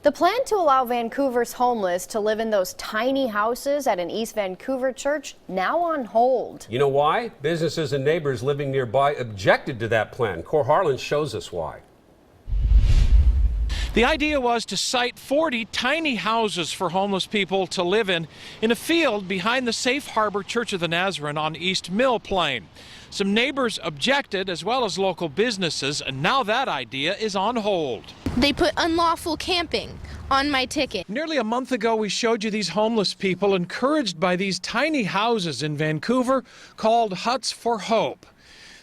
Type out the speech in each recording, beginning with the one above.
The plan to allow Vancouver's homeless to live in those tiny houses at an East Vancouver church now on hold. You know why? Businesses and neighbors living nearby objected to that plan. Cor Harlan shows us why. The idea was to site 40 tiny houses for homeless people to live in a field behind the Safe Harbor Church of the Nazarene on East Mill Plain. Some neighbors objected, as well as local businesses, and now that idea is on hold. They put unlawful camping on my ticket. Nearly a month ago, we showed you these homeless people encouraged by these tiny houses in Vancouver called Huts for Hope.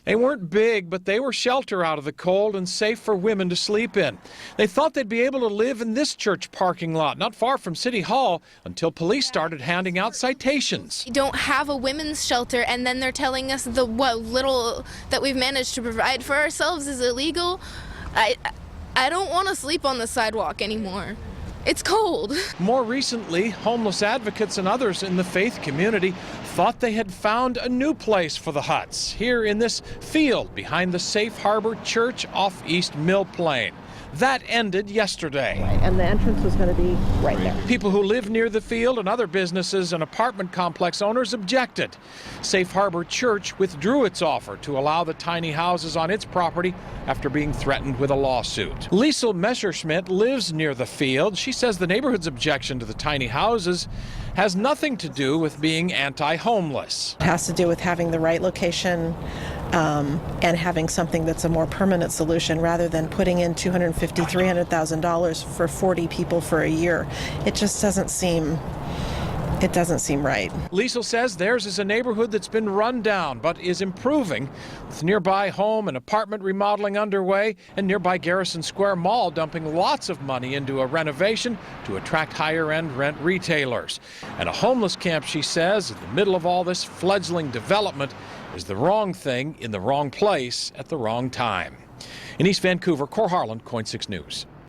They weren't big, but they were shelter out of the cold and safe for women to sleep in. They thought they'd be able to live in this church parking lot, not far from City Hall, until police started handing out citations. We don't have a women's shelter, and then they're telling us what little that we've managed to provide for ourselves is illegal. I don't want to sleep on the sidewalk anymore. It's cold. More recently, homeless advocates and others in the faith community thought they had found a new place for the huts, here in this field behind the Safe Harbor Church off East Mill Plain. That ended yesterday. And the entrance was going to be right there. People who live near the field and other businesses and apartment complex owners objected. Safe Harbor Church withdrew its offer to allow the tiny houses on its property after being threatened with a lawsuit. Liesl Messerschmidt lives near the field. She says the neighborhood's objection to the tiny houses has nothing to do with being anti-homeless. It has to do with having the right location and having something that's a more permanent solution rather than putting in $250,000, $300,000 for 40 people for a year. It just doesn't seem right. Liesl says theirs is a neighborhood that's been run down but is improving, with nearby home and apartment remodeling underway and nearby Garrison Square Mall dumping lots of money into a renovation to attract higher-end rent retailers. And a homeless camp, she says, in the middle of all this fledgling development is the wrong thing in the wrong place at the wrong time. In East Vancouver, Cor Harlan, KOIN 6 News.